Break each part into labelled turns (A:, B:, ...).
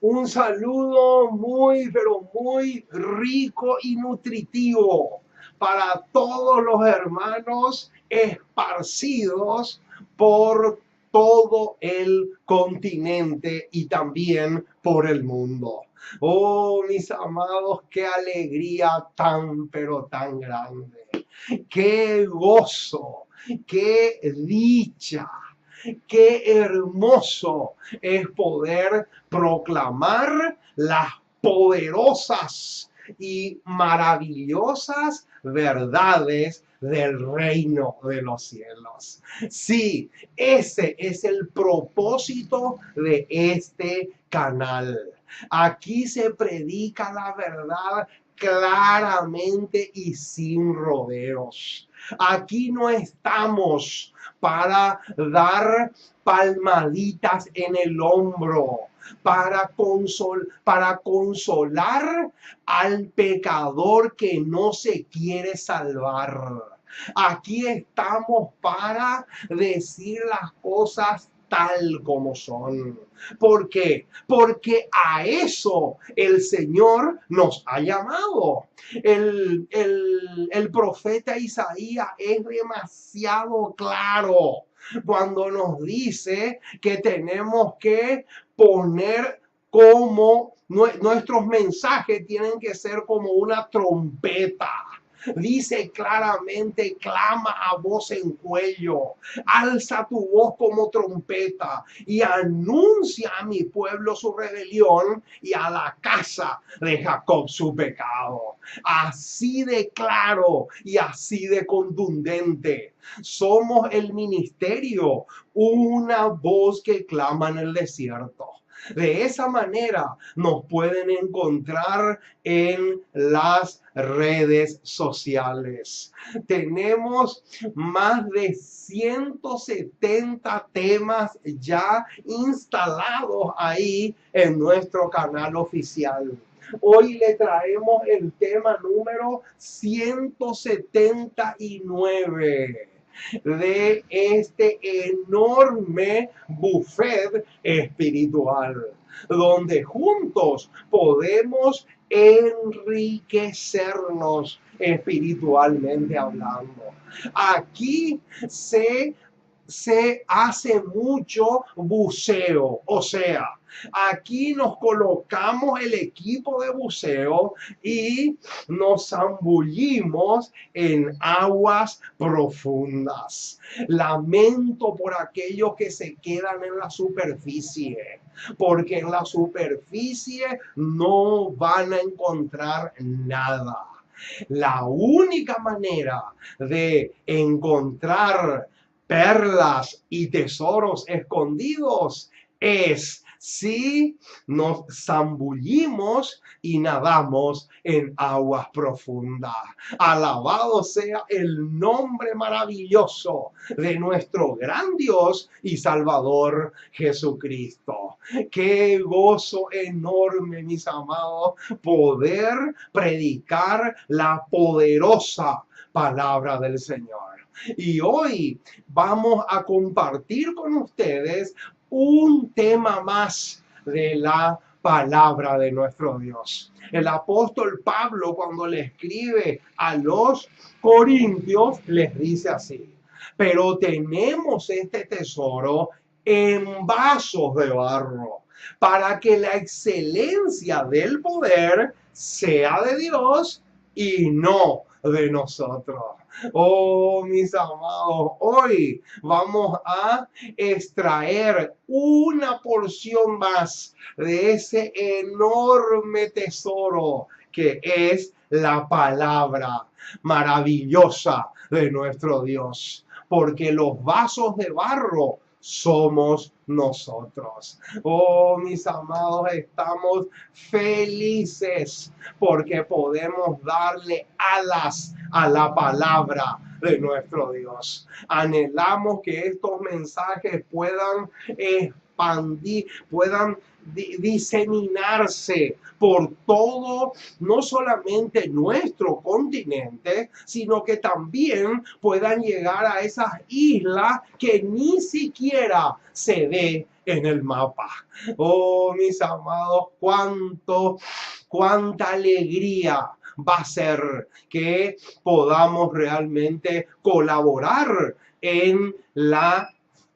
A: Un saludo muy, pero muy rico y nutritivo para todos los hermanos esparcidos por todo el continente y también por el mundo. Oh, mis amados, qué alegría tan, pero tan grande. Qué gozo, qué dicha. Qué hermoso es poder proclamar las poderosas y maravillosas verdades del reino de los cielos. Sí, ese es el propósito de este canal. Aquí se predica la verdad claramente y sin rodeos. Aquí no estamos para dar palmaditas en el hombro, para consolar al pecador que no se quiere salvar. Aquí estamos para decir las cosas tal como son. ¿Por qué? Porque a eso el Señor nos ha llamado. El profeta Isaías es demasiado claro cuando nos dice que tenemos que poner como nuestros mensajes tienen que ser como una trompeta. Dice claramente, clama a voz en cuello, alza tu voz como trompeta y anuncia a mi pueblo su rebelión y a la casa de Jacob su pecado. Así de claro y así de contundente. Somos el ministerio, una voz que clama en el desierto. De esa manera nos pueden encontrar en las redes sociales. Tenemos más de 170 temas ya instalados ahí en nuestro canal oficial. Hoy le traemos el tema número 179 de este enorme buffet espiritual, donde juntos podemos enriquecernos espiritualmente hablando. Aquí se hace mucho buceo, o sea, aquí nos colocamos el equipo de buceo y nos zambullimos en aguas profundas. Lamento por aquellos que se quedan en la superficie, porque en la superficie no van a encontrar nada. La única manera de encontrar perlas y tesoros escondidos es si nos zambullimos y nadamos en aguas profundas. Alabado sea el nombre maravilloso de nuestro gran Dios y Salvador Jesucristo. Qué gozo enorme, mis amados, poder predicar la poderosa palabra del Señor. Y hoy vamos a compartir con ustedes un tema más de la palabra de nuestro Dios. El apóstol Pablo, cuando le escribe a los corintios, les dice así: pero tenemos este tesoro en vasos de barro, para que la excelencia del poder sea de Dios y no de nosotros. Oh, mis amados, hoy vamos a extraer una porción más de ese enorme tesoro que es la palabra maravillosa de nuestro Dios, porque los vasos de barro somos nosotros. Oh, mis amados, estamos felices porque podemos darle alas a la palabra de nuestro Dios. Anhelamos que estos mensajes puedan expandir, puedan diseminarse por todo, no solamente nuestro continente, sino que también puedan llegar a esas islas que ni siquiera se ve en el mapa. Oh, mis amados, cuánta alegría va a ser que podamos realmente colaborar en la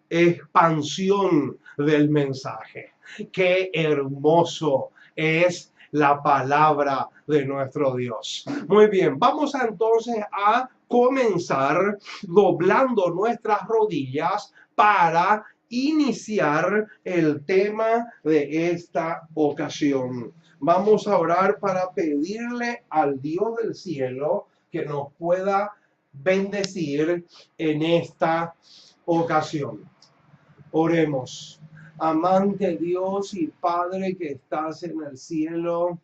A: expansión del mensaje. Qué hermoso es la palabra de nuestro Dios. Muy bien, vamos entonces a comenzar doblando nuestras rodillas para iniciar el tema de esta ocasión. Vamos a orar para pedirle al Dios del cielo que nos pueda bendecir en esta ocasión. Oremos. Amante Dios y Padre que estás en el cielo,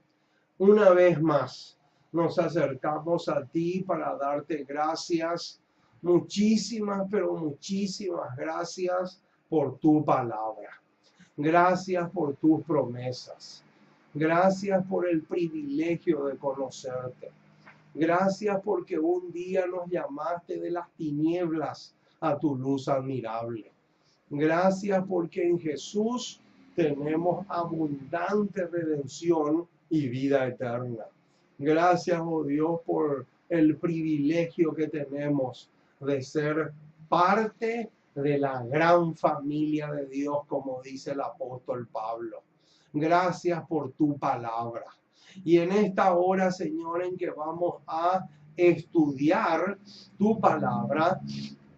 A: una vez más nos acercamos a ti para darte gracias. Muchísimas, pero muchísimas gracias por tu palabra. Gracias por tus promesas. Gracias por el privilegio de conocerte. Gracias porque un día nos llamaste de las tinieblas a tu luz admirable. Gracias porque en Jesús tenemos abundante redención y vida eterna. Gracias, oh Dios, por el privilegio que tenemos de ser parte de la gran familia de Dios, como dice el apóstol Pablo. Gracias por tu palabra. Y en esta hora, Señor, en que vamos a estudiar tu palabra,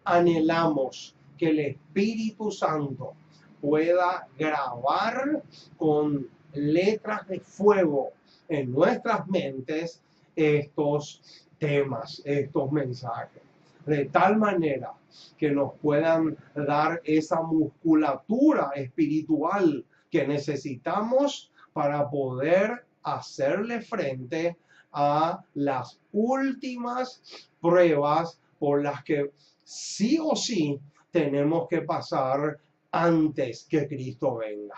A: anhelamos que el Espíritu Santo pueda grabar con letras de fuego en nuestras mentes estos temas, estos mensajes, de tal manera que nos puedan dar esa musculatura espiritual que necesitamos para poder hacerle frente a las últimas pruebas por las que sí o sí tenemos que pasar antes que Cristo venga.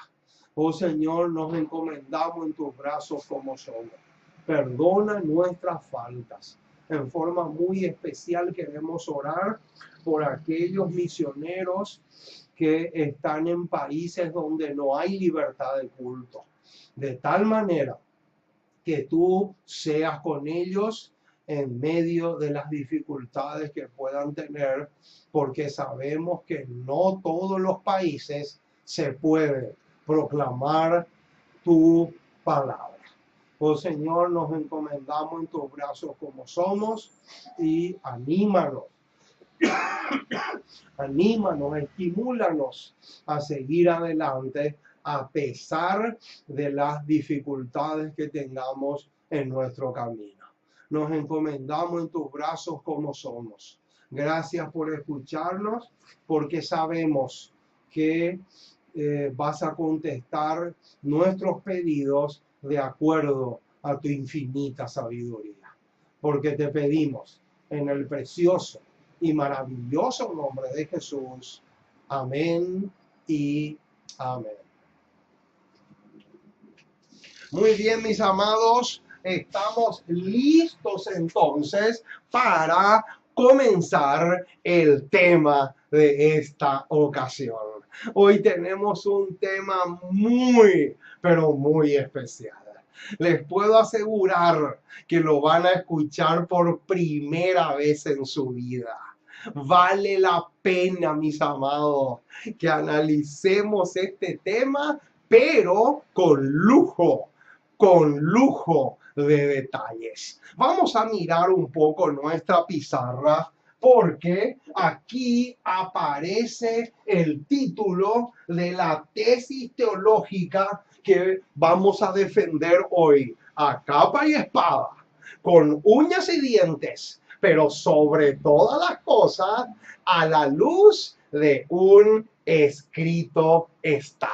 A: Oh Señor, nos encomendamos en tus brazos como somos. Perdona nuestras faltas. En forma muy especial queremos orar por aquellos misioneros que están en países donde no hay libertad de culto. De tal manera que tú seas con ellos en medio de las dificultades que puedan tener, porque sabemos que no todos los países se puede proclamar tu palabra. Oh Señor, nos encomendamos en tus brazos como somos y anímanos, estimúlanos a seguir adelante a pesar de las dificultades que tengamos en nuestro camino. Nos encomendamos en tus brazos como somos. Gracias por escucharnos, porque sabemos que vas a contestar nuestros pedidos de acuerdo a tu infinita sabiduría. Porque te pedimos en el precioso y maravilloso nombre de Jesús. Amén y amén. Muy bien, mis amados, estamos listos entonces para comenzar el tema de esta ocasión. Hoy tenemos un tema muy, pero muy especial. Les puedo asegurar que lo van a escuchar por primera vez en su vida. Vale la pena, mis amados, que analicemos este tema, pero con lujo de detalles. Vamos a mirar un poco nuestra pizarra porque aquí aparece el título de la tesis teológica que vamos a defender hoy a capa y espada, con uñas y dientes, pero sobre todas las cosas a la luz de un escrito está.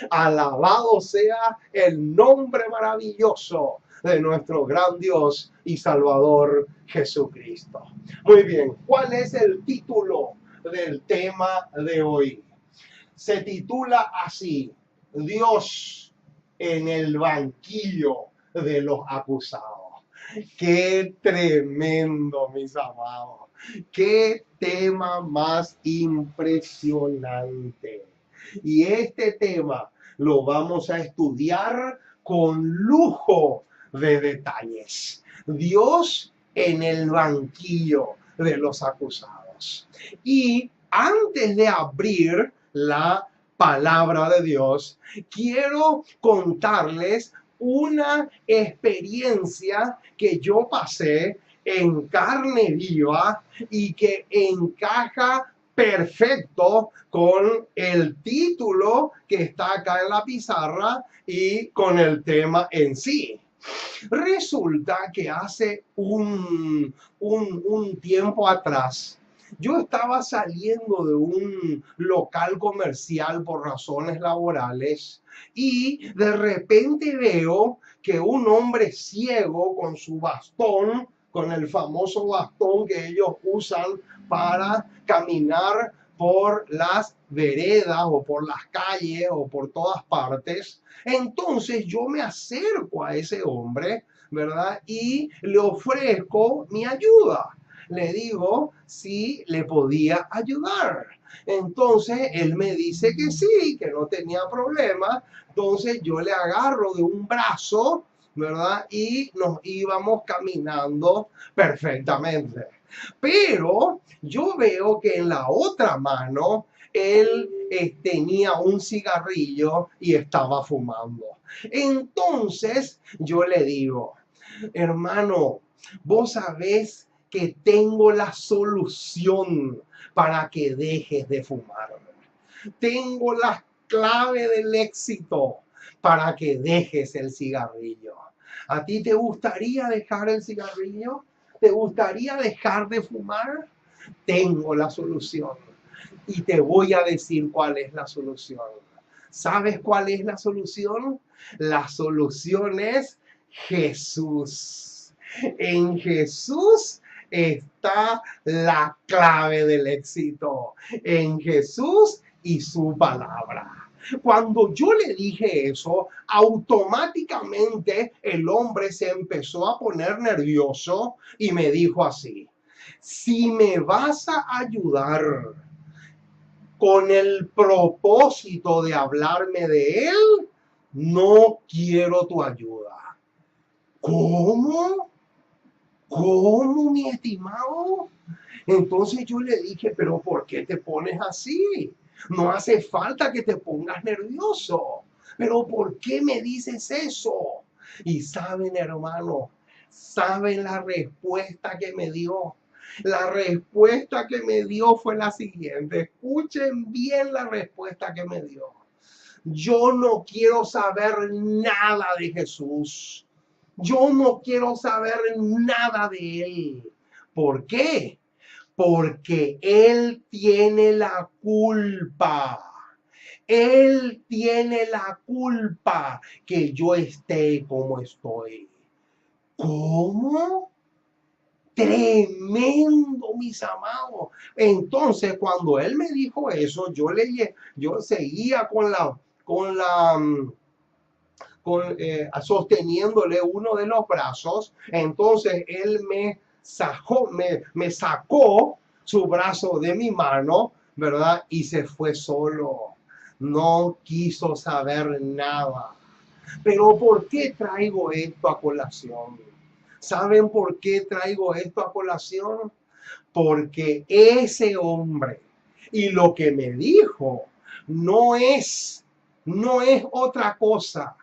A: Alabado sea el nombre maravilloso de nuestro gran Dios y Salvador Jesucristo. Muy bien, ¿cuál es el título del tema de hoy? Se titula así: Dios en el banquillo de los acusados. ¡Qué tremendo, mis amados! ¡Qué tema más impresionante! Y este tema lo vamos a estudiar con lujo de detalles. Dios en el banquillo de los acusados. Y antes de abrir la palabra de Dios, quiero contarles una experiencia que yo pasé en carne viva y que encaja perfecto con el título que está acá en la pizarra y con el tema en sí. Resulta que hace un tiempo atrás, yo estaba saliendo de un local comercial por razones laborales y de repente veo que un hombre ciego con su bastón, con el famoso bastón que ellos usan para caminar por las veredas o por las calles o por todas partes. Entonces yo me acerco a ese hombre, ¿verdad? Y le ofrezco mi ayuda. Le digo si le podía ayudar. Entonces él me dice que sí, que no tenía problema. Entonces yo le agarro de un brazo, ¿verdad? Y nos íbamos caminando perfectamente. Pero yo veo que en la otra mano él tenía un cigarrillo y estaba fumando. Entonces yo le digo, hermano, vos sabés que tengo la solución para que dejes de fumar. Tengo la clave del éxito para que dejes el cigarrillo. ¿A ti te gustaría dejar el cigarrillo? ¿Te gustaría dejar de fumar? Tengo la solución y te voy a decir cuál es la solución. ¿Sabes cuál es la solución? La solución es Jesús. En Jesús está la clave del éxito. En Jesús y su palabra. Cuando yo le dije eso, automáticamente el hombre se empezó a poner nervioso y me dijo así: si me vas a ayudar con el propósito de hablarme de él, no quiero tu ayuda. ¿Cómo? ¿Cómo, mi estimado? Entonces yo le dije, pero ¿por qué te pones así? No hace falta que te pongas nervioso. Pero ¿por qué me dices eso? Y saben, hermano, saben la respuesta que me dio. La respuesta que me dio fue la siguiente. Escuchen bien la respuesta que me dio. Yo no quiero saber nada de Jesús. Yo no quiero saber nada de él. ¿Por qué? Porque él tiene la culpa. Él tiene la culpa que yo esté como estoy. ¿Cómo? Tremendo, mis amados. Entonces, cuando él me dijo eso, yo seguía sosteniéndole uno de los brazos. Entonces él me sacó su brazo de mi mano, ¿verdad? Y se fue solo. No quiso saber nada. Pero ¿por qué traigo esto a colación? ¿Saben por qué traigo esto a colación? Porque ese hombre y lo que me dijo no es, no es otra cosa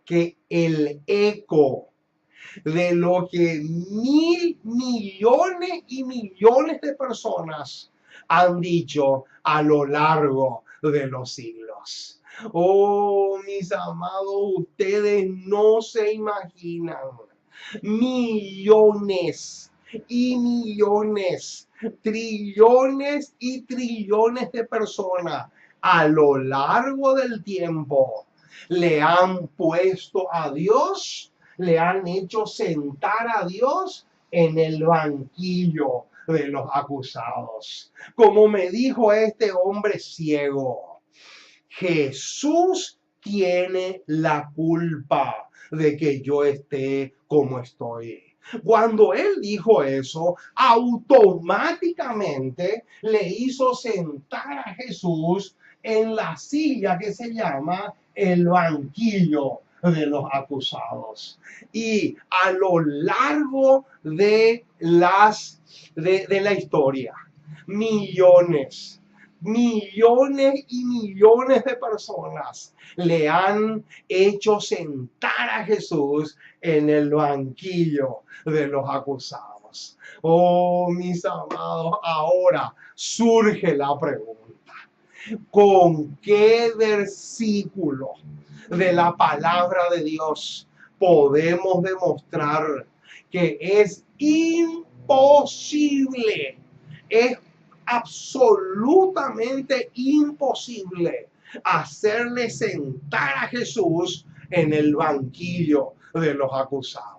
A: que el eco de lo que 1.000 millones y millones de personas han dicho a lo largo de los siglos. Oh, mis amados, ustedes no se imaginan. Millones y millones, trillones y trillones de personas a lo largo del tiempo le han puesto a Dios, le han hecho sentar a Dios en el banquillo de los acusados. Como me dijo este hombre ciego, Jesús tiene la culpa de que yo esté como estoy. Cuando él dijo eso, automáticamente le hizo sentar a Jesús en la silla que se llama el banquillo de los acusados. Y a lo largo de la historia, millones y millones de personas le han hecho sentar a Jesús en el banquillo de los acusados. Oh, mis amados, ahora surge la pregunta: ¿con qué versículo de la palabra de Dios podemos demostrar que es imposible, es absolutamente imposible hacerle sentar a Jesús en el banquillo de los acusados?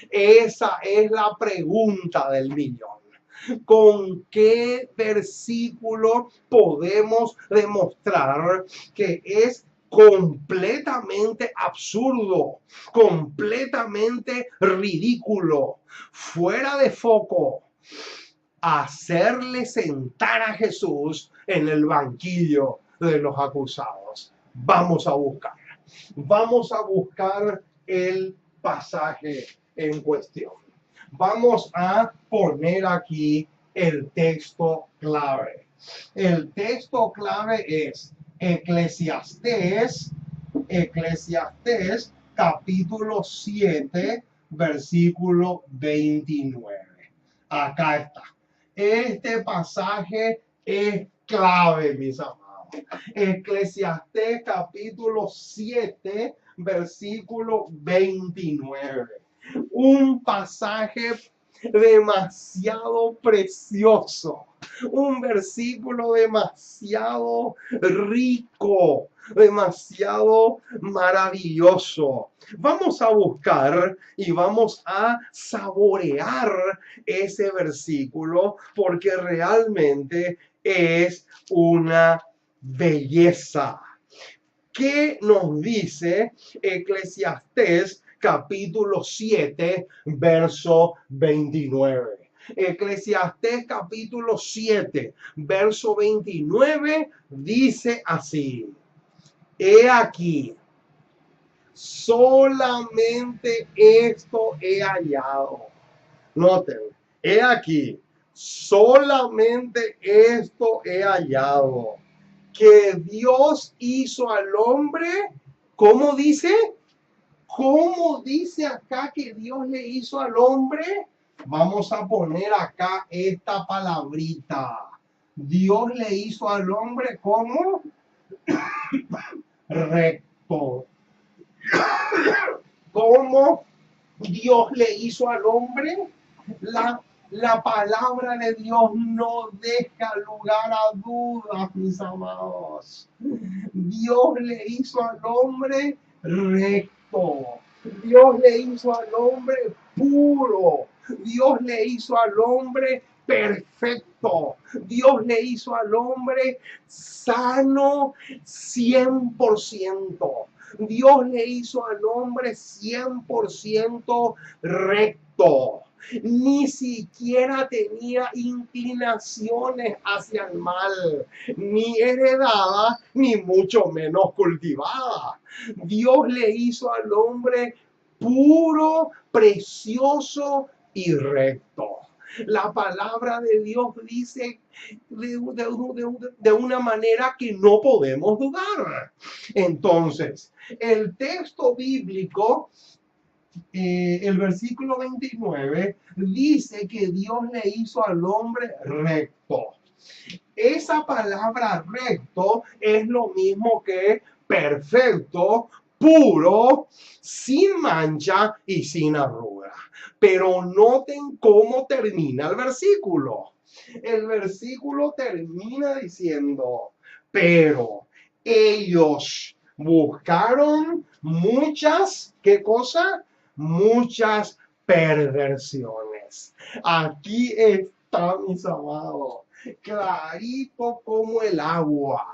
A: Esa es la pregunta del millón. ¿Con qué versículo podemos demostrar que es completamente absurdo, completamente ridículo, fuera de foco, hacerle sentar a Jesús en el banquillo de los acusados? Vamos a buscar el pasaje en cuestión. Vamos a poner aquí el texto clave. El texto clave es Eclesiastés capítulo 7, versículo 29. Acá está. Este pasaje es clave, mis amados. Eclesiastés capítulo 7, versículo 29. Un pasaje demasiado precioso, un versículo demasiado rico, demasiado maravilloso. Vamos a buscar y vamos a saborear ese versículo porque realmente es una belleza. ¿Qué nos dice Eclesiastés capítulo 7, verso 29? Eclesiastés capítulo 7, verso 29 dice así: he aquí, solamente esto he hallado. Noten, he aquí, solamente esto he hallado, que Dios hizo al hombre. ¿Cómo dice? ¿Cómo dice acá que Dios le hizo al hombre? Vamos a poner acá esta palabrita. Dios le hizo al hombre ¿cómo? Recto. ¿Cómo Dios le hizo al hombre? La palabra de Dios no deja lugar a dudas, mis amados. Dios le hizo al hombre recto. Dios le hizo al hombre puro. Dios le hizo al hombre perfecto. Dios le hizo al hombre sano 100%. Dios le hizo al hombre 100% recto. Ni siquiera tenía inclinaciones hacia el mal, ni heredada, ni mucho menos cultivada. Dios le hizo al hombre puro, precioso y recto. La palabra de Dios dice de una manera que no podemos dudar. Entonces, el texto bíblico, el versículo 29, dice que Dios le hizo al hombre recto. Esa palabra recto es lo mismo que perfecto, puro, sin mancha y sin arruga. Pero noten cómo termina el versículo. El versículo termina diciendo: pero ellos buscaron muchas, ¿qué cosa? Muchas perversiones. Aquí está, mis amados, clarito como el agua.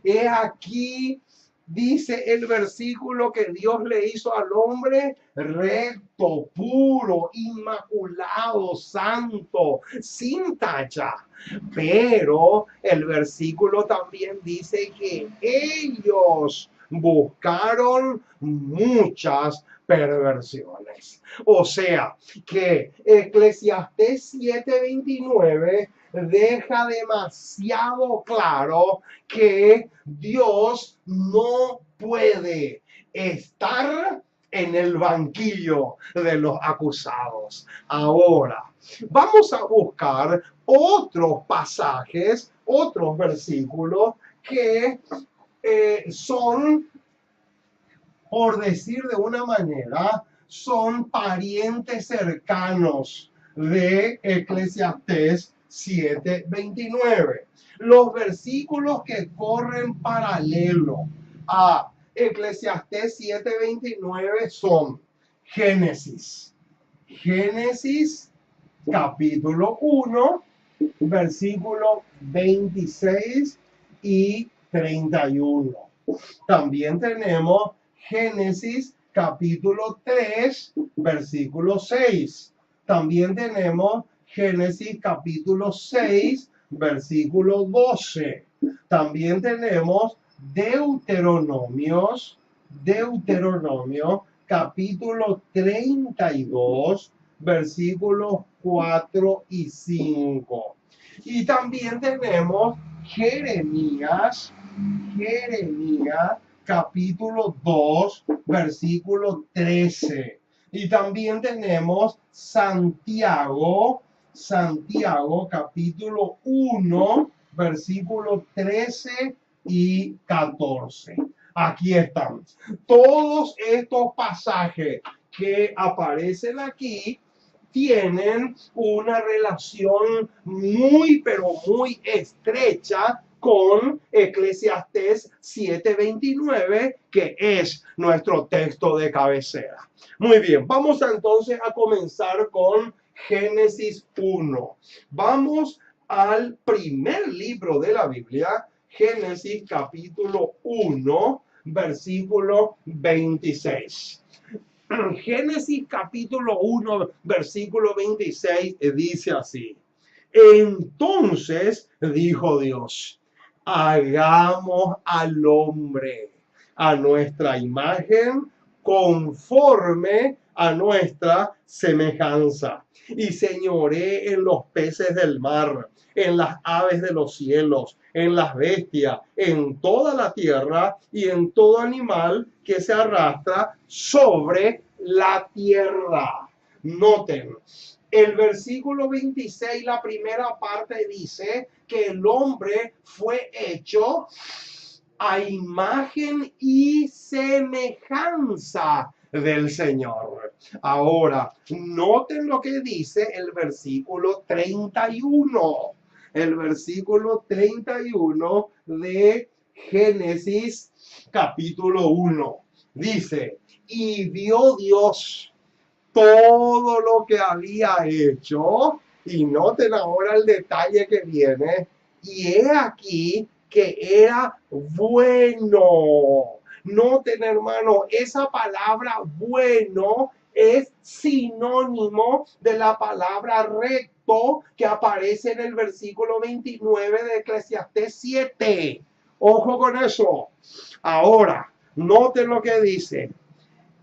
A: He aquí, dice el versículo, que Dios le hizo al hombre recto, puro, inmaculado, santo, sin tacha. Pero el versículo también dice que ellos buscaron muchas perversiones. O sea, que Eclesiastés 7:29 deja demasiado claro que Dios no puede estar en el banquillo de los acusados. Ahora, vamos a buscar otros pasajes, otros versículos que son, por decir de una manera, son parientes cercanos de Eclesiastés 7:29. Los versículos que corren paralelo a Eclesiastés 7:29 son Génesis capítulo 1, versículo 26 y 31. También tenemos Génesis capítulo 3, versículo 6. También tenemos Génesis capítulo 6, versículo 12. También tenemos Deuteronomio capítulo 32, versículos 4 y 5. Y también tenemos Jeremías capítulo 2, versículo 13. Y también tenemos Santiago capítulo 1, versículo 13 y 14. Aquí están. Todos estos pasajes que aparecen aquí tienen una relación muy, pero muy estrecha con Eclesiastés 7:29, que es nuestro texto de cabecera. Muy bien, vamos entonces a comenzar con Génesis 1. Vamos al primer libro de la Biblia, Génesis capítulo 1, versículo 26. Génesis capítulo 1, versículo 26 dice así: entonces dijo Dios, hagamos al hombre a nuestra imagen, conforme a nuestra semejanza, y señoré en los peces del mar, en las aves de los cielos, en las bestias, en toda la tierra y en todo animal que se arrastra sobre la tierra. Noten, el versículo 26, la primera parte dice que el hombre fue hecho a imagen y semejanza del Señor. Ahora, noten lo que dice el versículo 31. El versículo 31 de Génesis capítulo 1. Dice, y vio Dios todo lo que había hecho, y noten ahora el detalle que viene, y he aquí que era bueno. Noten, hermano, esa palabra bueno es sinónimo de la palabra recto que aparece en el versículo 29 de Eclesiastés 7. Ojo con eso. Ahora, noten lo que dice.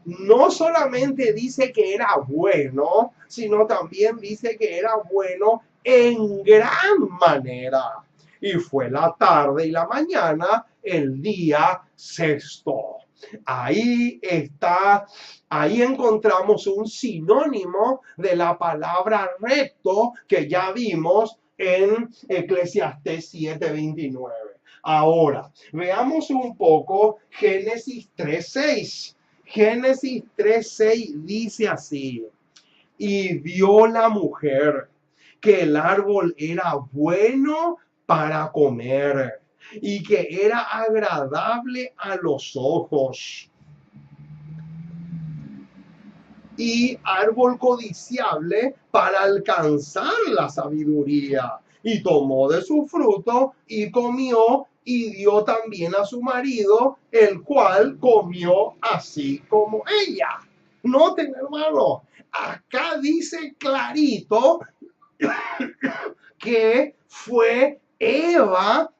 A: No solamente dice que era bueno, sino también dice que era bueno en gran manera. Y fue la tarde y la mañana el día sexto. Ahí está, ahí encontramos un sinónimo de la palabra recto que ya vimos en Eclesiastés 7:29. Ahora, veamos un poco Génesis 3:6. Génesis 3:6 dice así: y vio la mujer que el árbol era bueno para comer y que era agradable a los ojos y árbol codiciable para alcanzar la sabiduría. Y tomó de su fruto y comió, y dio también a su marido, el cual comió así como ella. Noten, hermano, acá dice clarito que fue Eva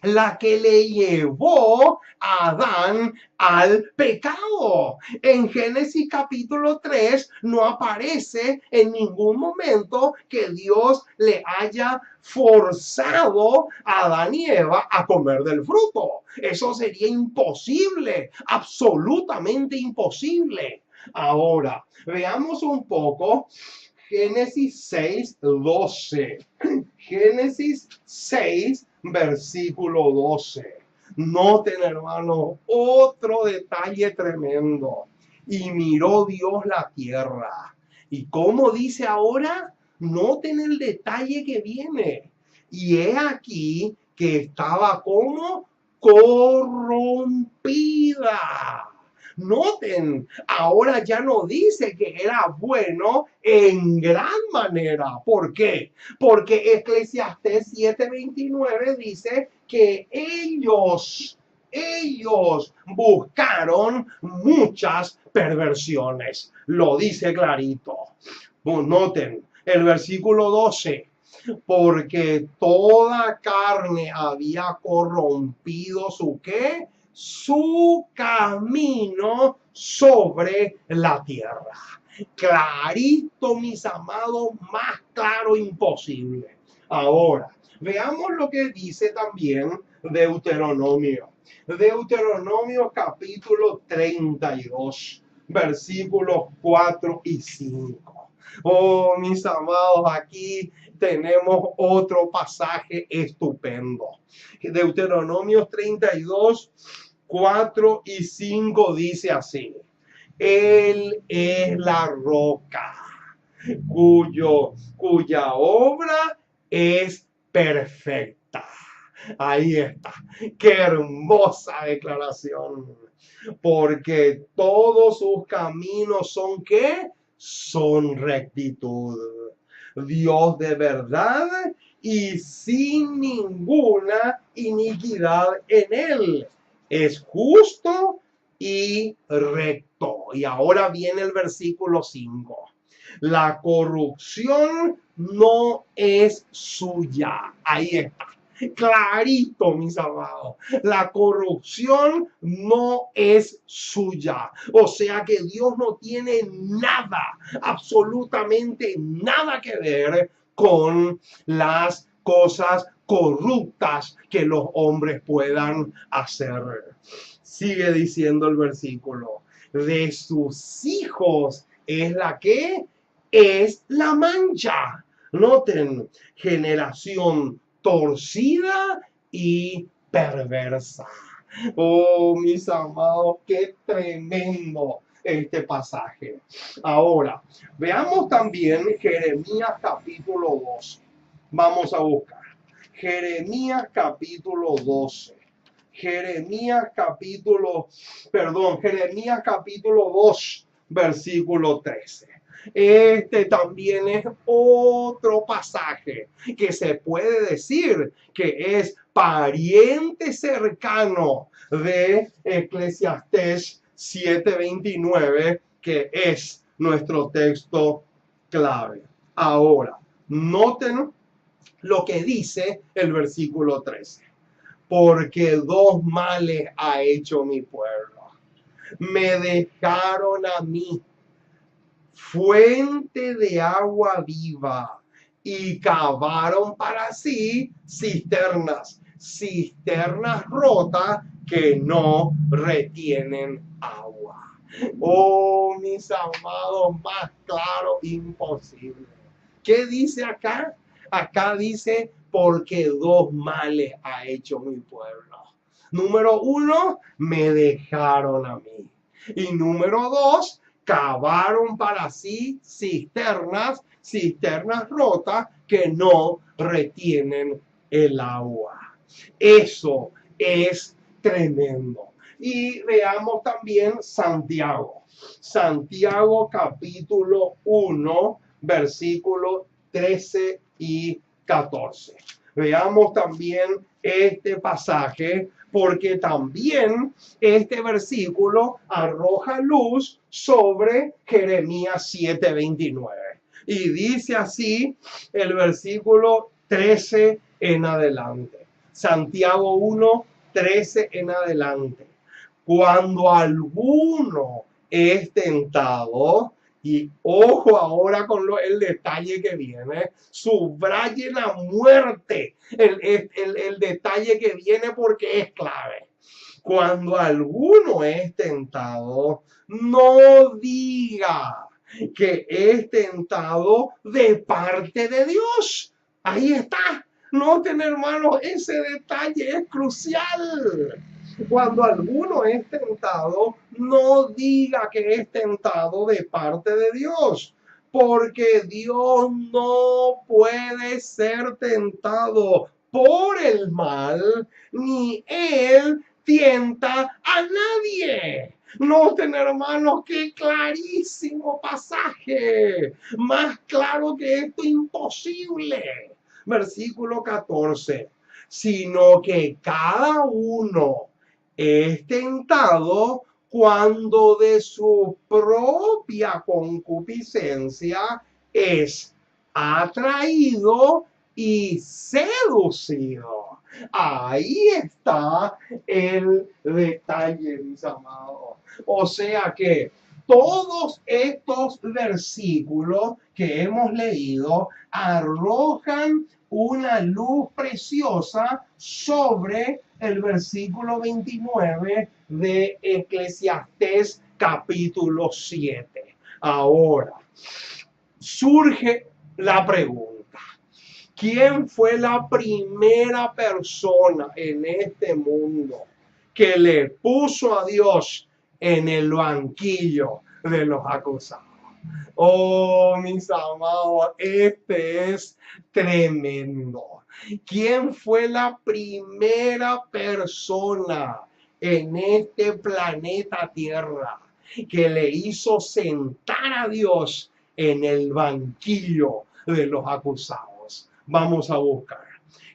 A: la que le llevó a Adán al pecado. En Génesis capítulo 3 no aparece en ningún momento que Dios le haya forzado a Adán y Eva a comer del fruto. Eso sería imposible, absolutamente imposible. Ahora, veamos un poco Génesis 6:12. Génesis 6, versículo 12. Noten, hermano, otro detalle tremendo. Y miró Dios la tierra. ¿Y cómo dice ahora? Noten el detalle que viene. Y he aquí que estaba como corrompida. Noten, ahora ya no dice que era bueno en gran manera. ¿Por qué? Porque Eclesiastés 7:29 dice que ellos buscaron muchas perversiones. Lo dice clarito. Noten el versículo 12. Porque toda carne había corrompido su ¿qué? Su camino sobre la tierra. Clarito, mis amados, más claro imposible. Ahora, veamos lo que dice también Deuteronomio. Deuteronomio capítulo 32, versículos 4 y 5. Oh, mis amados, aquí tenemos otro pasaje estupendo. Deuteronomio 32, 4 y 5 dice así. Él es la roca cuya obra es perfecta. Ahí está. Qué hermosa declaración. Porque todos sus caminos son ¿qué? Son rectitud. Dios de verdad y sin ninguna iniquidad en él. Es justo y recto. Y ahora viene el versículo 5. La corrupción no es suya. Ahí está. Clarito, mis amados. La corrupción no es suya. O sea que Dios no tiene nada, absolutamente nada que ver con las cosas corruptas que los hombres puedan hacer. Sigue diciendo el versículo. De sus hijos es la que es la mancha. Noten, generación torcida y perversa. Oh, mis amados, qué tremendo este pasaje. Ahora, veamos también Jeremías capítulo 12. Vamos a buscar. Jeremías capítulo 12. Jeremías capítulo 2, versículo 13. Este también es otro pasaje que se puede decir que es pariente cercano de Eclesiastés 7:29, que es nuestro texto clave. Ahora, noten lo que dice el versículo 13. Porque dos males ha hecho mi pueblo. Me dejaron a mí fuente de agua viva y cavaron para sí cisternas rotas que no retienen agua. Oh, mis amados, más claro imposible. ¿Qué dice acá? Acá dice, porque dos males ha hecho mi pueblo. Número 1, me dejaron a mí. Y número 2, cavaron para sí cisternas rotas que no retienen el agua. Eso es tremendo. Y veamos también Santiago. Santiago capítulo 1, versículos 13 y 14. Veamos también este pasaje, porque también este versículo arroja luz sobre Jeremías 7:29. Y dice así el versículo 13 en adelante. Santiago 1:13 en adelante. Cuando alguno es tentado, y ojo ahora con el detalle que viene, subraye la muerte, el detalle que viene porque es clave. Cuando alguno es tentado, no diga que es tentado de parte de Dios. Ahí está. Noten, hermanos, ese detalle es crucial. Cuando alguno es tentado, no diga que es tentado de parte de Dios, porque Dios no puede ser tentado por el mal, ni Él tienta a nadie. Noten, hermanos, qué clarísimo pasaje. Más claro que esto, imposible. Versículo 14. Sino que cada uno es tentado cuando de su propia concupiscencia es atraído y seducido. Ahí está el detalle, mis amados. O sea que todos estos versículos que hemos leído arrojan una luz preciosa sobre el versículo 29 de Eclesiastés capítulo 7. Ahora, surge la pregunta: ¿quién fue la primera persona en este mundo que le puso a Dios en el banquillo de los acusados? Oh, mis amados, este es tremendo. ¿Quién fue la primera persona en este planeta Tierra que le hizo sentar a Dios en el banquillo de los acusados? Vamos a buscar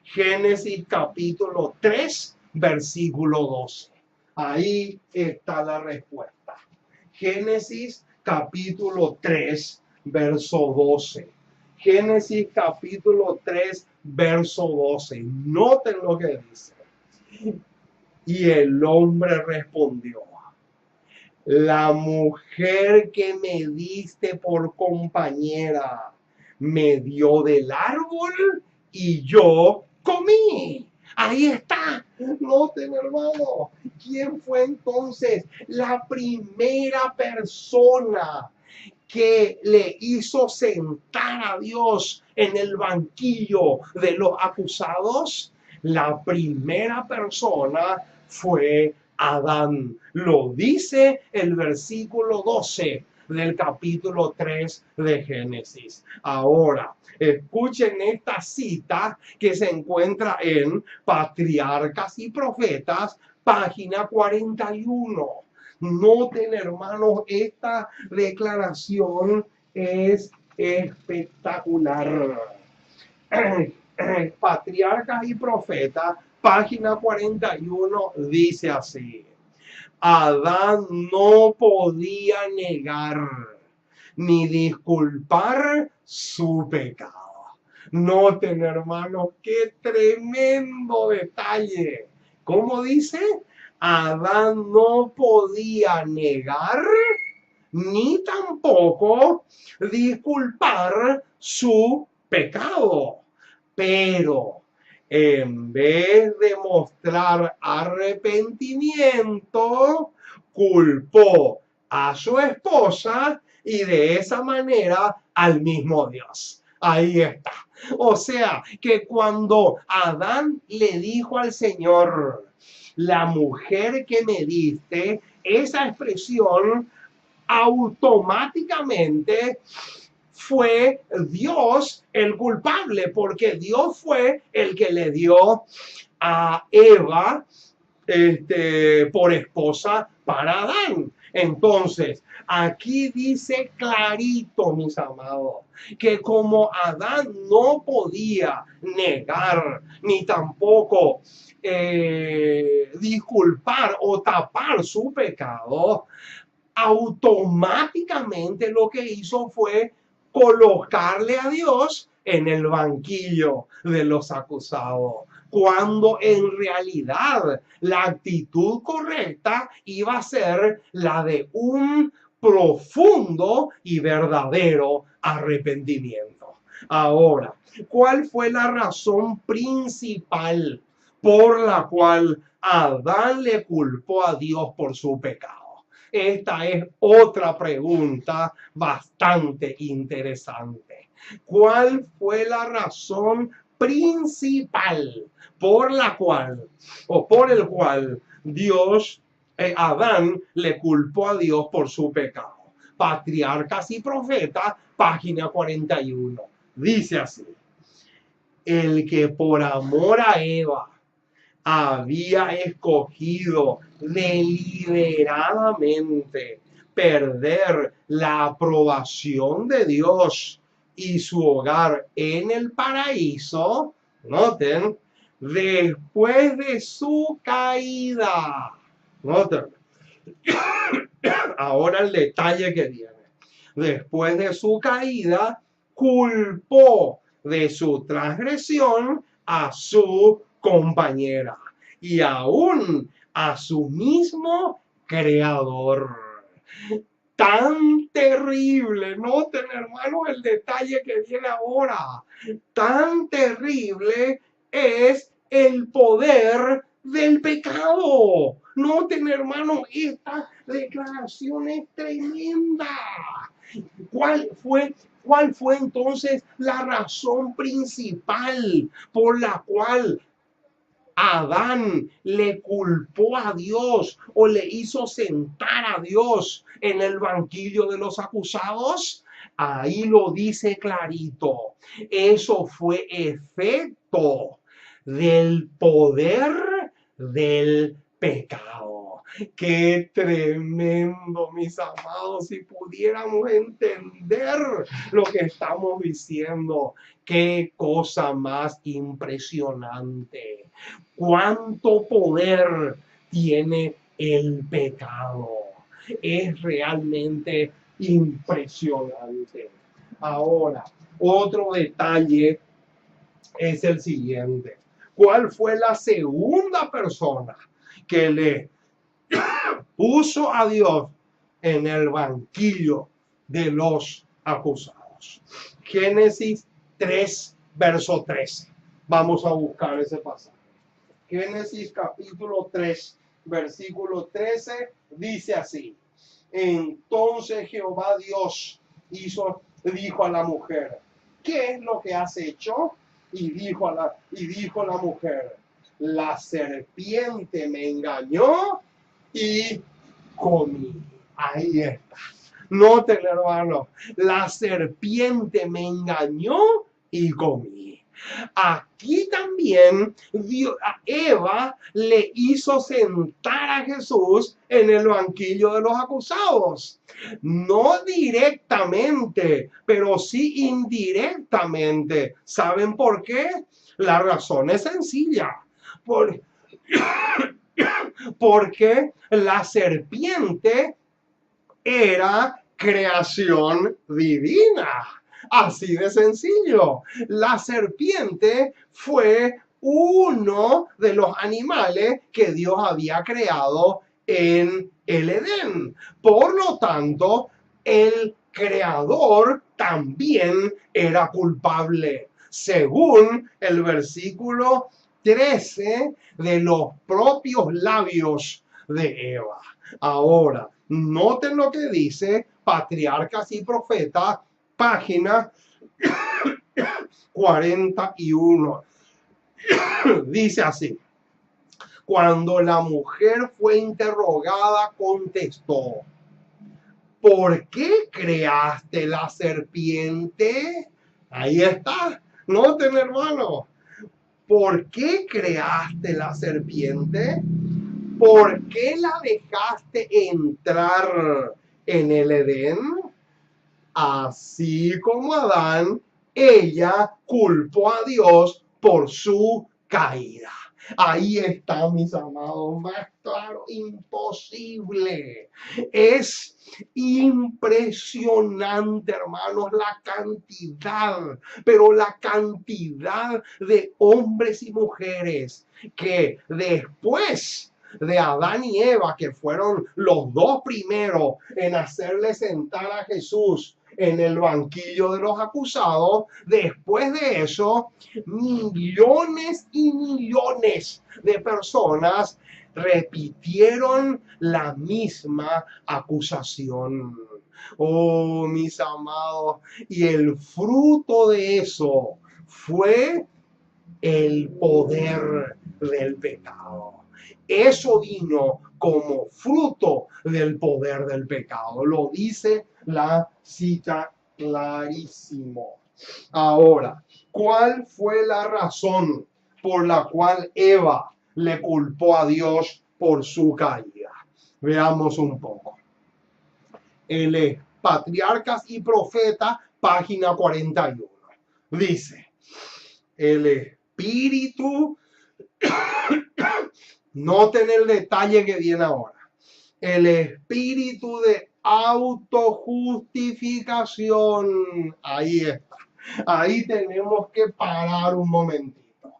A: Génesis capítulo 3, versículo 12. Ahí está la respuesta. Génesis capítulo 3, verso 12. Génesis capítulo 3, verso 12. Noten lo que dice. Y el hombre respondió: la mujer que me diste por compañera me dio del árbol y yo comí. Ahí está. Noten, hermano, ¿quién fue entonces la primera persona que le hizo sentar a Dios en el banquillo de los acusados? La primera persona fue Adán. Lo dice el versículo 12 del capítulo 3 de Génesis. Ahora, escuchen esta cita que se encuentra en Patriarcas y Profetas, página 41. Noten, hermanos, esta declaración es espectacular. Patriarcas y Profetas, página 41, dice así: Adán no podía negar ni disculpar su pecado. Noten, hermanos, qué tremendo detalle. ¿Cómo dice? Adán no podía negar ni tampoco disculpar su pecado. Pero en vez de mostrar arrepentimiento, culpó a su esposa y de esa manera al mismo Dios. Ahí está. O sea, que cuando Adán le dijo al Señor: la mujer que me diste, esa expresión automáticamente fue Dios el culpable, porque Dios fue el que le dio a Eva por esposa para Adán. Entonces, aquí dice clarito, mis amados, que como Adán no podía negar ni tampoco disculpar o tapar su pecado, automáticamente lo que hizo fue colocarle a Dios en el banquillo de los acusados, cuando en realidad la actitud correcta iba a ser la de un profundo y verdadero arrepentimiento. Ahora, ¿cuál fue la razón principal por la cual Adán le culpó a Dios por su pecado? Esta es otra pregunta bastante interesante. ¿Cuál fue la razón principal por la cual o por el cual Adán le culpó a Dios por su pecado? Patriarcas y Profetas, página 41. Dice así: el que por amor a Eva había escogido deliberadamente perder la aprobación de Dios y su hogar en el paraíso, noten, después de su caída. Noten. Ahora el detalle que viene. Después de su caída, culpó de su transgresión a su compañera y aún a su mismo creador. Tan terrible, noten hermanos el detalle que viene ahora, tan terrible es el poder del pecado. Noten hermanos, esta declaración es tremenda. ¿Cuál fue entonces la razón principal por la cual Adán le culpó a Dios o le hizo sentar a Dios en el banquillo de los acusados? Ahí lo dice clarito. Eso fue efecto del poder del pecado. Qué tremendo, mis amados, si pudiéramos entender lo que estamos diciendo. Qué cosa más impresionante. Cuánto poder tiene el pecado. Es realmente impresionante. Ahora, otro detalle es el siguiente. ¿Cuál fue la segunda persona que le puso a Dios en el banquillo de los acusados? Génesis 3, verso 13. Vamos a buscar ese pasaje. Génesis capítulo 3, versículo 13, dice así: entonces Jehová Dios dijo a la mujer, ¿qué es lo que has hecho? Y dijo la mujer, la serpiente me engañó y comí. Ahí está. Noten, hermano, la serpiente me engañó y comí. Aquí también a Eva le hizo sentar a Jesús en el banquillo de los acusados. No directamente, pero sí indirectamente. ¿Saben por qué? La razón es sencilla. Porque la serpiente era creación divina. Así de sencillo. La serpiente fue uno de los animales que Dios había creado en el Edén. Por lo tanto, el creador también era culpable, según el versículo 13 de los propios labios de Eva. Ahora, noten lo que dice Patriarcas y Profetas, página 41. Dice así: cuando la mujer fue interrogada, contestó, ¿por qué creaste la serpiente? Ahí está. Noten, hermano. ¿Por qué creaste la serpiente? ¿por qué la dejaste entrar en el Edén? Así como Adán, ella culpó a Dios por su caída. Ahí está, mis amados, más claro, imposible. Es impresionante, hermanos, la cantidad, pero la cantidad de hombres y mujeres que después de Adán y Eva, que fueron los dos primeros en hacerle sentar a Jesús en el banquillo de los acusados, después de eso, millones y millones de personas repitieron la misma acusación. Oh, mis amados, y el fruto de eso fue el poder del pecado. Eso vino como fruto del poder del pecado. Lo dice la cita clarísimo. Ahora, ¿cuál fue la razón por la cual Eva le culpó a Dios por su caída? Veamos un poco. Él es Patriarcas y Profetas, página 41. Dice, el espíritu, noten el detalle que viene ahora, el espíritu de autojustificación, ahí está, ahí tenemos que parar un momentito.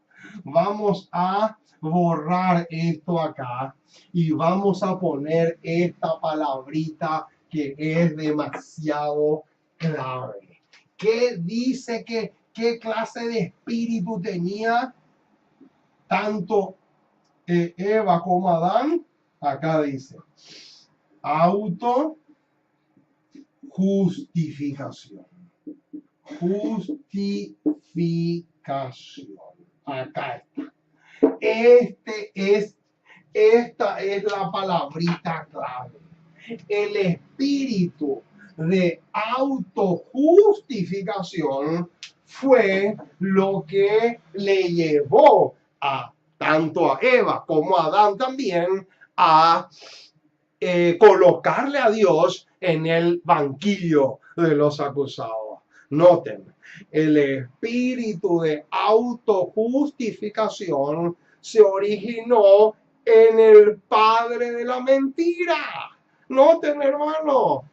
A: Vamos a borrar esto acá y vamos a poner esta palabrita que es demasiado clave. ¿Qué dice que qué clase de espíritu tenía tanto Eva como Adán? Acá dice autojustificación. Justificación. Acá está. Esta es la palabrita clave. El espíritu de autojustificación fue lo que le llevó a tanto a Eva como a Adán también a colocarle a Dios en el banquillo de los acusados. Noten, el espíritu de autojustificación se originó en el padre de la mentira. Noten, hermano,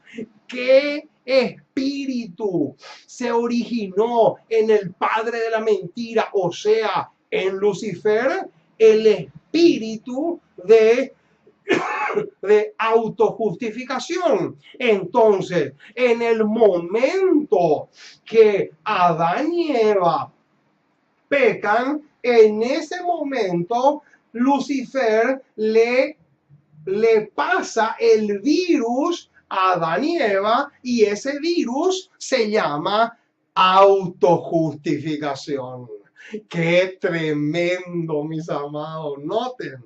A: ¿qué espíritu se originó en el padre de la mentira? O sea, en Lucifer, el espíritu de autojustificación. Entonces, en el momento que Adán y Eva pecan, en ese momento Lucifer le pasa el virus a Adán y Eva, y ese virus se llama autojustificación. Qué tremendo, mis amados. Noten,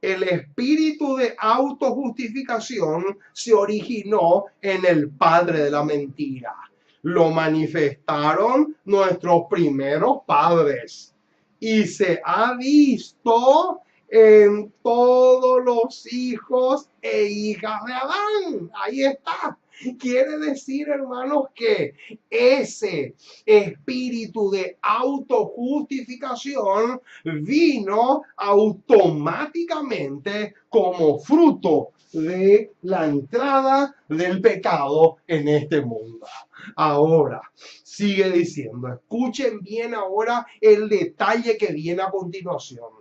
A: el espíritu de autojustificación se originó en el padre de la mentira. Lo manifestaron nuestros primeros padres y se ha visto en todos los hijos e hijas de Adán. Ahí está. Quiere decir, hermanos, que ese espíritu de autojustificación vino automáticamente como fruto de la entrada del pecado en este mundo. Ahora, sigue diciendo, escuchen bien ahora el detalle que viene a continuación.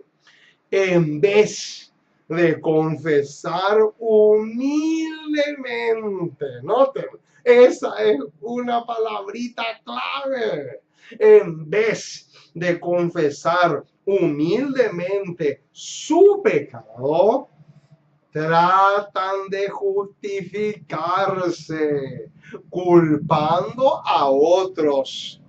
A: En vez de confesar humildemente, noten, esa es una palabrita clave. En vez de confesar humildemente su pecado, tratan de justificarse, culpando a otros,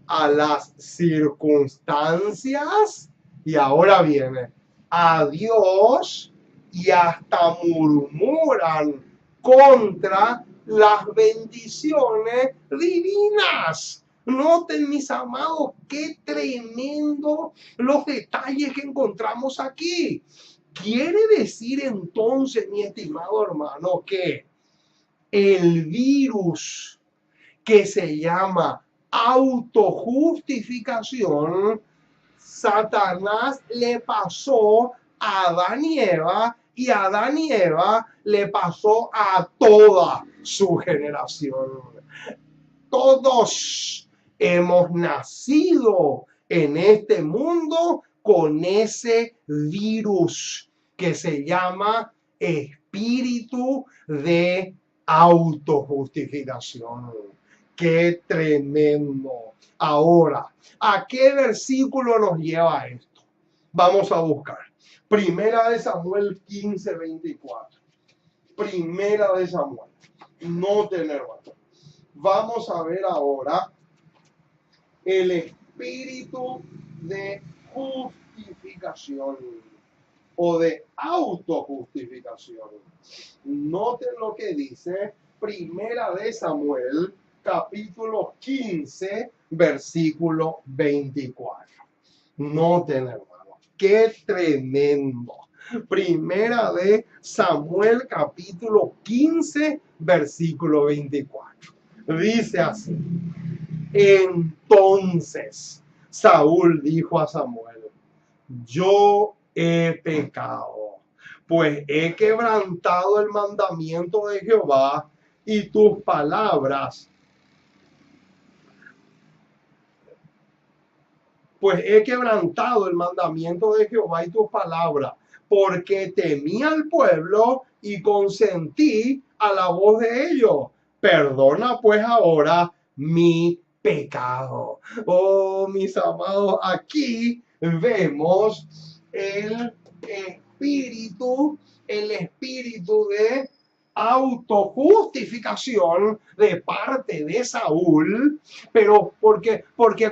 A: a las circunstancias, y ahora viene, a Dios, y hasta murmuran contra las bendiciones divinas. Noten, mis amados, qué tremendo los detalles que encontramos aquí. Quiere decir entonces, mi estimado hermano, que el virus que se llama autojustificación, Satanás le pasó a Adán y Eva, y a Adán y Eva le pasó a toda su generación. Todos hemos nacido en este mundo con ese virus que se llama espíritu de autojustificación. Qué tremendo. Ahora, ¿a qué versículo nos lleva esto? Vamos a buscar. Primera de Samuel 15:24. Primera de Samuel. No tener valor. Vamos a ver ahora el espíritu de justificación o de autojustificación. Noten lo que dice Primera de Samuel, capítulo 15, versículo 24. Noten, hermano, qué tremendo. Primera de Samuel, capítulo 15, versículo 24. Dice así: entonces Saúl dijo a Samuel: yo he pecado, pues he quebrantado el mandamiento de Jehová y tus palabras. Pues he quebrantado el mandamiento de Jehová y tus palabras, porque temí al pueblo y consentí a la voz de ellos. Perdona pues ahora mi pecado. Oh, mis amados, aquí vemos el espíritu de autojustificación de parte de Saúl, pero porque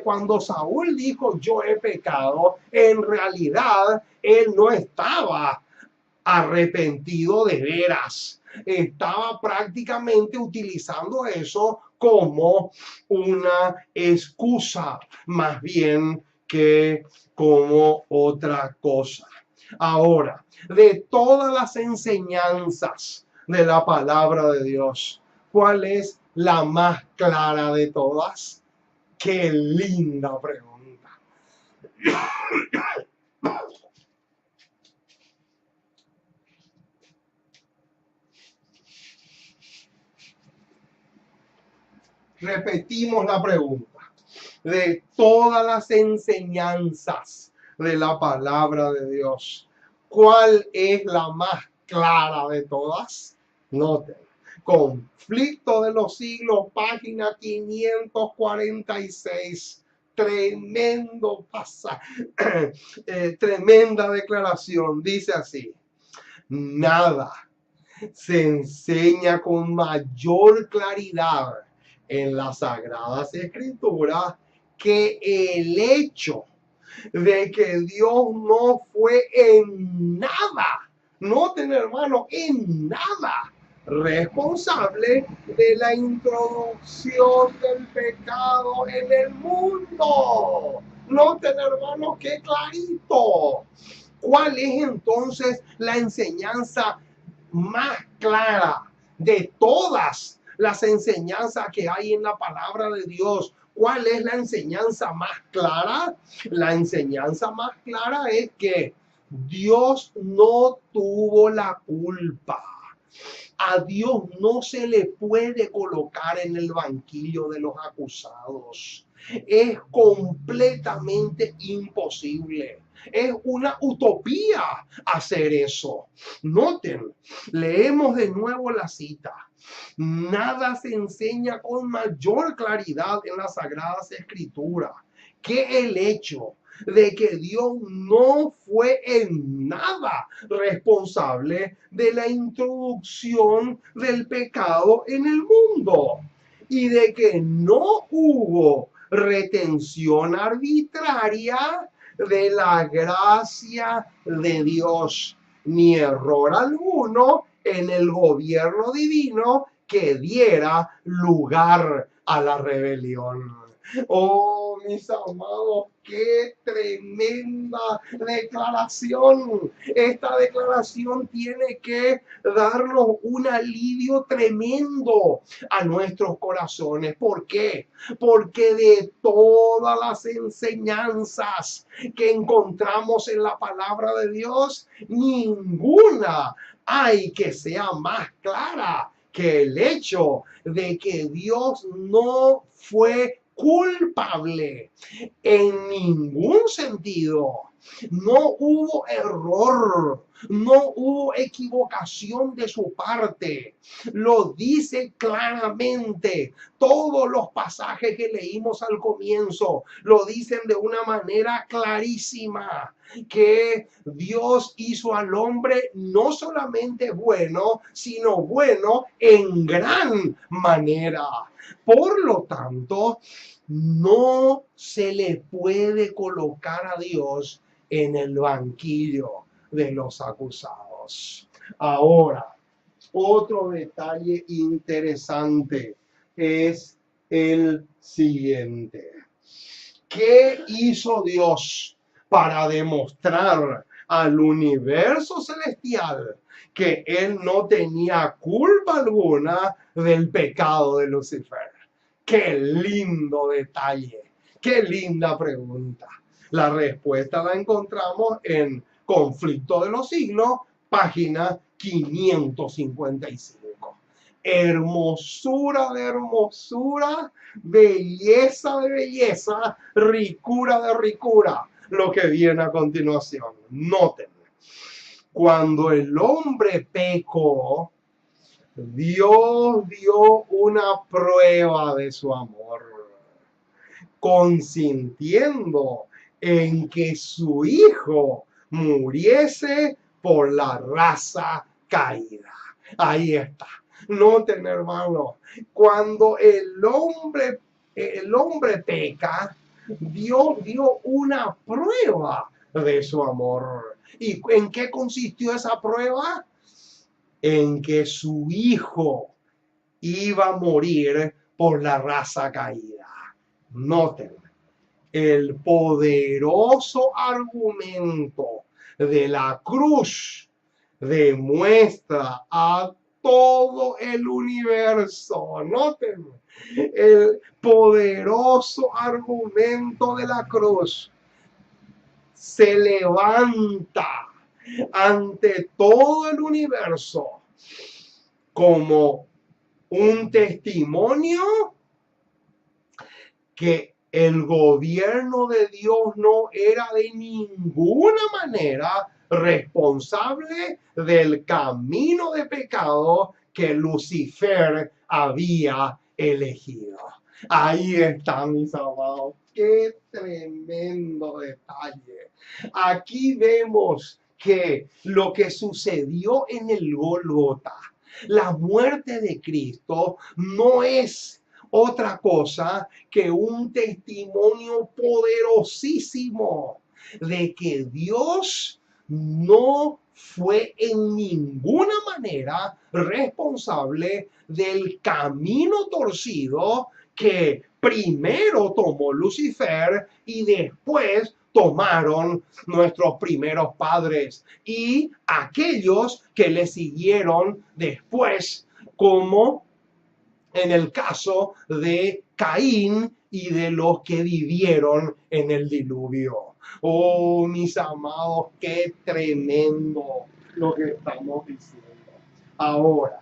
A: cuando Saúl dijo yo he pecado, en realidad él no estaba arrepentido de veras, estaba prácticamente utilizando eso como una excusa más bien que como otra cosa. Ahora, de todas las enseñanzas de la palabra de Dios, ¿cuál es la más clara de todas? Qué linda pregunta. Repetimos la pregunta. De todas las enseñanzas de la palabra de Dios, ¿cuál es la más clara de todas? Noten. Conflicto de los siglos, página 546. Tremendo pasaje, tremenda declaración. Dice así: nada se enseña con mayor claridad en las Sagradas Escrituras que el hecho de que Dios no fue en nada, noten, hermano, en nada responsable de la introducción del pecado en el mundo. Noten, hermano, qué clarito. ¿Cuál es entonces la enseñanza más clara de todas las enseñanzas que hay en la palabra de Dios? ¿Cuál es la enseñanza más clara? La enseñanza más clara es que Dios no tuvo la culpa. A Dios no se le puede colocar en el banquillo de los acusados. Es completamente imposible. Es una utopía hacer eso. Noten, leemos de nuevo la cita. Nada se enseña con mayor claridad en las Sagradas Escrituras que el hecho de que Dios no fue en nada responsable de la introducción del pecado en el mundo y de que no hubo retención arbitraria de la gracia de Dios, ni error alguno en el gobierno divino que diera lugar a la rebelión. Oh, mis amados, qué tremenda declaración. Esta declaración tiene que darnos un alivio tremendo a nuestros corazones. ¿Por qué? Porque de todas las enseñanzas que encontramos en la palabra de Dios, ninguna hay que sea más clara que el hecho de que Dios no fue culpable en ningún sentido. No hubo error, no hubo equivocación de su parte. Lo dice claramente. Todos los pasajes que leímos al comienzo lo dicen de una manera clarísima, que Dios hizo al hombre no solamente bueno, sino bueno en gran manera. Por lo tanto, no se le puede colocar a Dios en el banquillo de los acusados. Ahora, otro detalle interesante es el siguiente. ¿Qué hizo Dios para demostrar al universo celestial que él no tenía culpa alguna del pecado de Lucifer? Qué lindo detalle, qué linda pregunta. La respuesta la encontramos en Conflicto de los Siglos, página 555. Hermosura de hermosura, belleza de belleza, ricura de ricura, lo que viene a continuación. Noten, cuando el hombre pecó, Dios dio una prueba de su amor, consintiendo en que su hijo muriese por la raza caída. Ahí está. Noten, hermano, cuando el hombre peca, Dios dio una prueba de su amor. ¿Y en qué consistió esa prueba? En que su hijo iba a morir por la raza caída. Noten, el poderoso argumento de la cruz demuestra a todo el universo. Noten, el poderoso argumento de la cruz se levanta ante todo el universo como un testimonio que el gobierno de Dios no era de ninguna manera responsable del camino de pecado que Lucifer había elegido. Ahí está, mis amados. Qué tremendo detalle. Aquí vemos que lo que sucedió en el Gólgota, la muerte de Cristo, no es otra cosa que un testimonio poderosísimo de que Dios no fue en ninguna manera responsable del camino torcido que primero tomó Lucifer y después tomaron nuestros primeros padres y aquellos que le siguieron después, como en el caso de Caín y de los que vivieron en el diluvio. Oh, mis amados, qué tremendo lo que estamos diciendo. Ahora,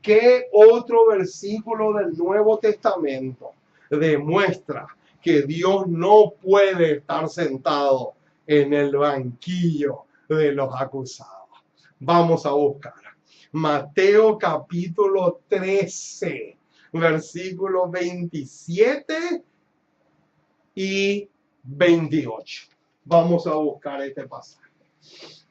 A: ¿qué otro versículo del Nuevo Testamento demuestra que Dios no puede estar sentado en el banquillo de los acusados? Vamos a buscar. Mateo capítulo 13, versículos 27 y 28. Vamos a buscar este pasaje.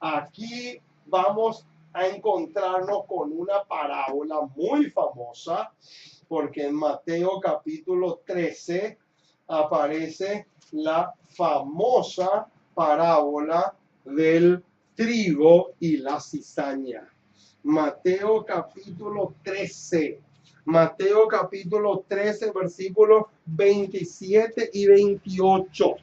A: Aquí vamos a encontrarnos con una parábola muy famosa, porque en Mateo capítulo 13 aparece la famosa parábola del trigo y la cizaña. Mateo capítulo 13, Mateo capítulo 13, versículos 27 y 28.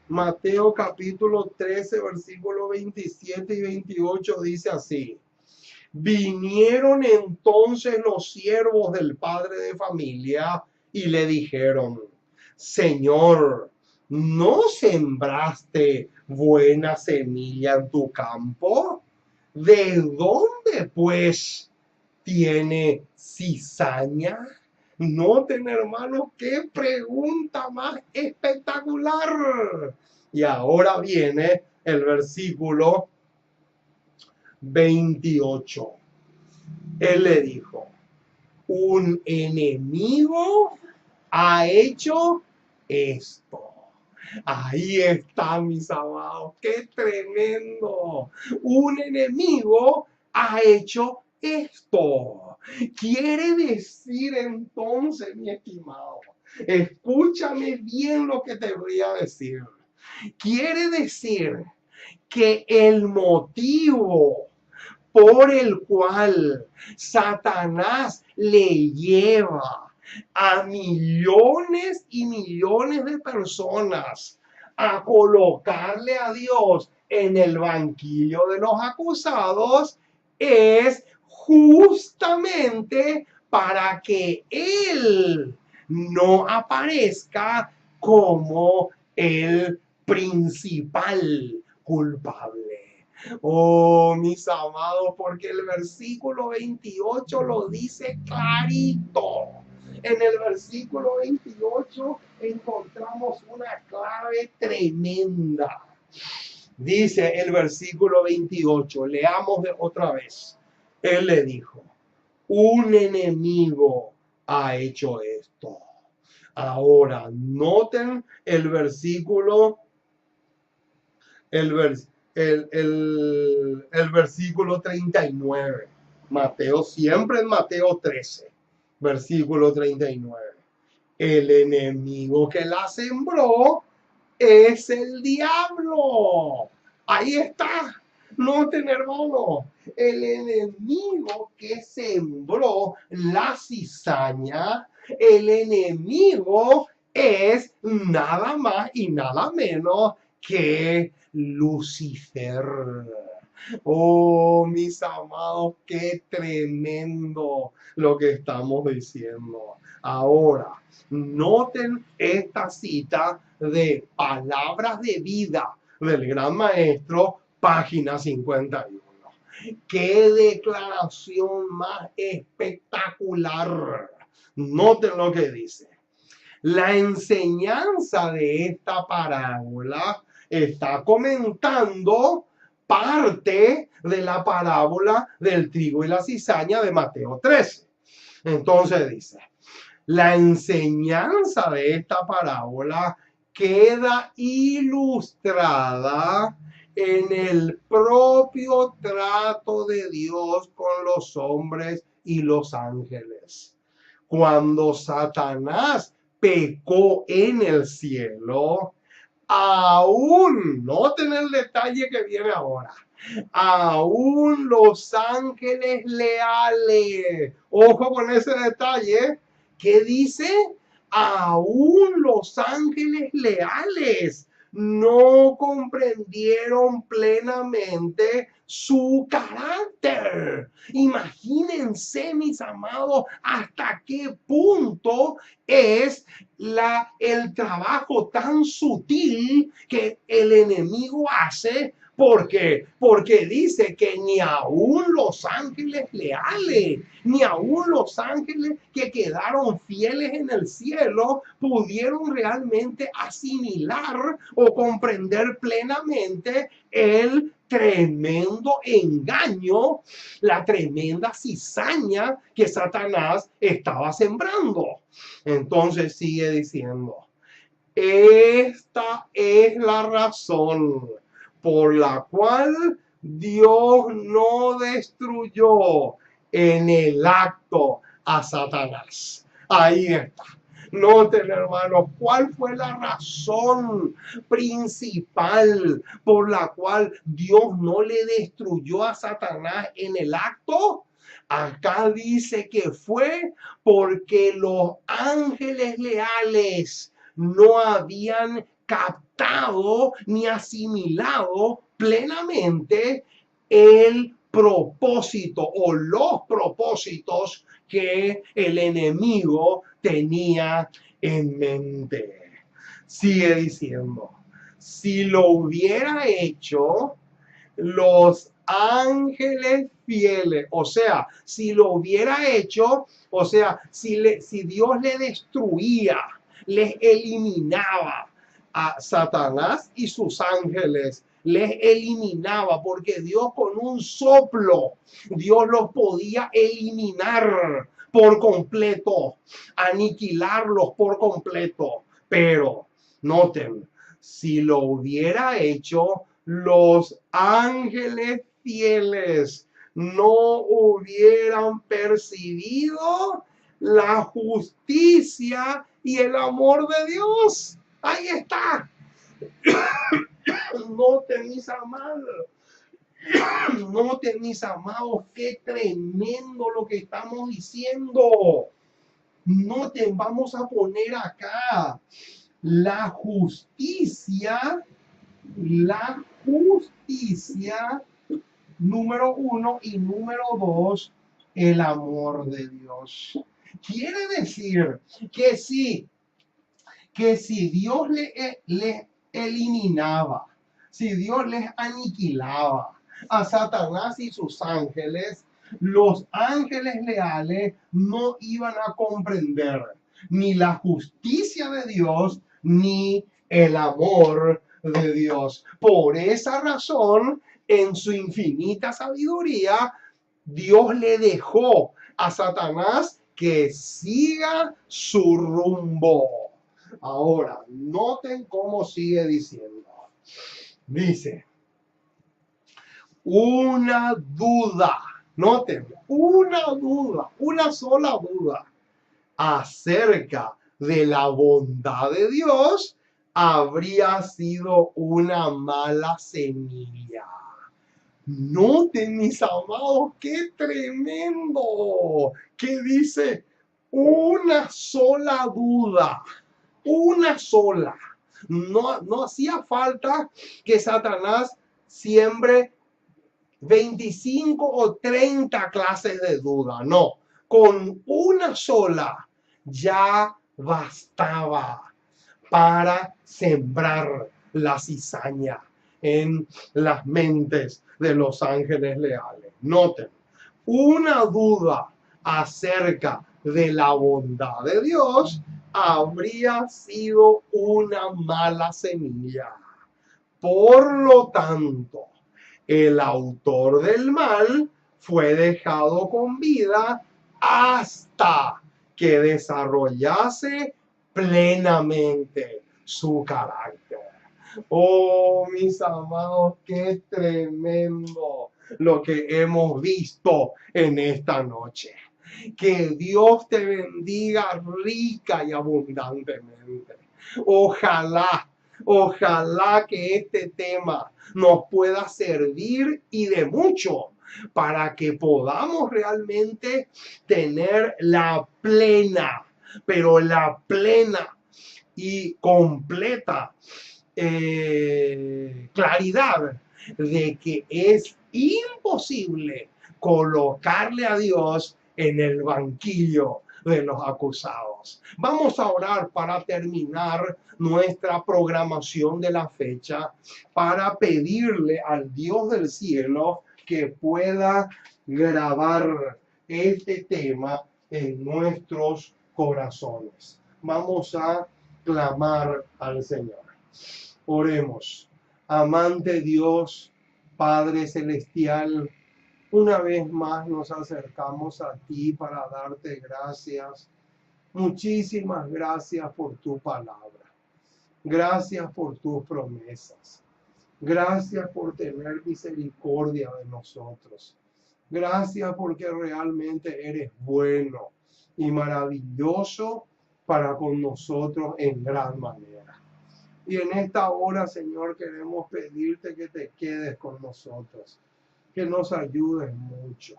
A: Mateo capítulo 13, versículos 27 y 28 dice así. Vinieron entonces los siervos del padre de familia y le dijeron, Señor, ¿no sembraste buena semilla en tu campo? ¿De dónde pues tiene cizaña? Noten, hermanos, qué pregunta más espectacular. Y ahora viene el versículo 28. Él le dijo, un enemigo ha hecho esto. Ahí está, mis amados, qué tremendo. Un enemigo ha hecho esto. Quiere decir entonces, mi estimado, escúchame bien lo que te voy a decir. Quiere decir que el motivo por el cual Satanás le lleva a millones y millones de personas a colocarle a Dios en el banquillo de los acusados es justamente para que Él no aparezca como el principal culpable. Oh, mis amados, porque el versículo 28 lo dice clarito. En el versículo 28 encontramos una clave tremenda. Dice el versículo 28, leamos de otra vez. Él le dijo, un enemigo ha hecho esto. Ahora, noten el versículo, el versículo 39. Mateo, siempre en Mateo 13, versículo 39. El enemigo que la sembró es el diablo. Ahí está. Noten, hermano, el enemigo que sembró la cizaña, el enemigo es nada más y nada menos que Lucifer. Oh, mis amados, qué tremendo lo que estamos diciendo. Ahora, noten esta cita de Palabras de Vida del Gran Maestro, página 51. Qué declaración más espectacular. Noten lo que dice. La enseñanza de esta parábola está comentando parte de la parábola del trigo y la cizaña de Mateo 13. Entonces dice, la enseñanza de esta parábola queda ilustrada en el propio trato de Dios con los hombres y los ángeles. Cuando Satanás pecó en el cielo, aún, noten el detalle que viene ahora, aún los ángeles leales, ojo con ese detalle, ¿qué dice? Aún los ángeles leales no comprendieron plenamente su carácter. Imagínense, mis amados, hasta qué punto es el trabajo tan sutil que el enemigo hace. ¿Por qué? Porque dice que ni aún los ángeles leales, ni aún los ángeles que quedaron fieles en el cielo pudieron realmente asimilar o comprender plenamente el tremendo engaño, la tremenda cizaña que Satanás estaba sembrando. Entonces sigue diciendo, esta es la razón por la cual Dios no destruyó en el acto a Satanás. Ahí está. Noten, hermanos, ¿cuál fue la razón principal por la cual Dios no le destruyó a Satanás en el acto? Acá dice que fue porque los ángeles leales no habían captado ni asimilado plenamente el propósito o los propósitos que el enemigo tenía en mente. Sigue diciendo, si lo hubiera hecho, los ángeles fieles, o sea, si lo hubiera hecho, o sea, si Dios le destruía, les eliminaba a Satanás y sus ángeles, les eliminaba, porque Dios con un soplo, Dios los podía eliminar por completo, aniquilarlos por completo. Pero noten, si lo hubiera hecho, los ángeles fieles no hubieran percibido la justicia y el amor de Dios. Ahí está. Noten, mis amados. Noten, mis amados, qué tremendo lo que estamos diciendo. Noten, vamos a poner acá la justicia número 1 y número 2, el amor de Dios. Quiere decir que si Dios le eliminaba, si Dios les aniquilaba a Satanás y sus ángeles, los ángeles leales no iban a comprender ni la justicia de Dios ni el amor de Dios. Por esa razón, en su infinita sabiduría, Dios le dejó a Satanás que siga su rumbo. Ahora, noten cómo sigue diciendo. Dice, una duda, noten, una sola duda acerca de la bondad de Dios habría sido una mala semilla. Noten, mis amados, qué tremendo, que dice una sola duda, una sola. No hacía falta que Satanás siembre 25 o 30 clases de duda, no, con una sola ya bastaba para sembrar la cizaña en las mentes de los ángeles leales. Noten, una duda acerca de la bondad de Dios habría sido una mala semilla. Por lo tanto, el autor del mal fue dejado con vida hasta que desarrollase plenamente su carácter. Oh, mis amados, qué tremendo lo que hemos visto en esta noche. Que Dios te bendiga rica y abundantemente. Ojalá que este tema nos pueda servir y de mucho para que podamos realmente tener la plena, pero la plena y completa claridad de que es imposible colocarle a Dios en el banquillo de los acusados. Vamos a orar para terminar nuestra programación de la fecha, para pedirle al Dios del cielo que pueda grabar este tema en nuestros corazones. Vamos a clamar al Señor. Oremos. Amante Dios, Padre Celestial, una vez más nos acercamos a ti para darte gracias. Muchísimas gracias por tu palabra. Gracias por tus promesas. Gracias por tener misericordia de nosotros. Gracias porque realmente eres bueno y maravilloso para con nosotros en gran manera. Y en esta hora, Señor, queremos pedirte que te quedes con nosotros, que nos ayudes mucho.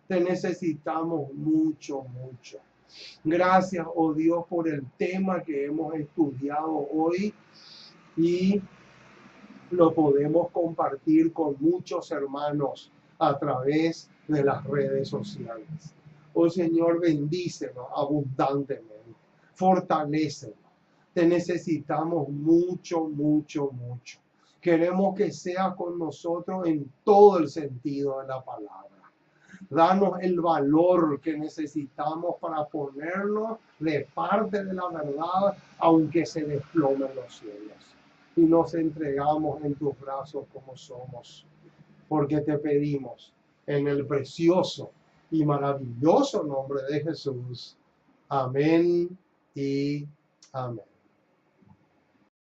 A: Te necesitamos mucho, mucho. Gracias, oh Dios, por el tema que hemos estudiado hoy y lo podemos compartir con muchos hermanos a través de las redes sociales. Oh Señor, bendícenos abundantemente, fortalécenos. Te necesitamos mucho, mucho, mucho. Queremos que sea con nosotros en todo el sentido de la palabra. Danos el valor que necesitamos para ponernos de parte de la verdad, aunque se desplomen los cielos. Y nos entregamos en tus brazos como somos, porque te pedimos en el precioso y maravilloso nombre de Jesús. Amén y amén.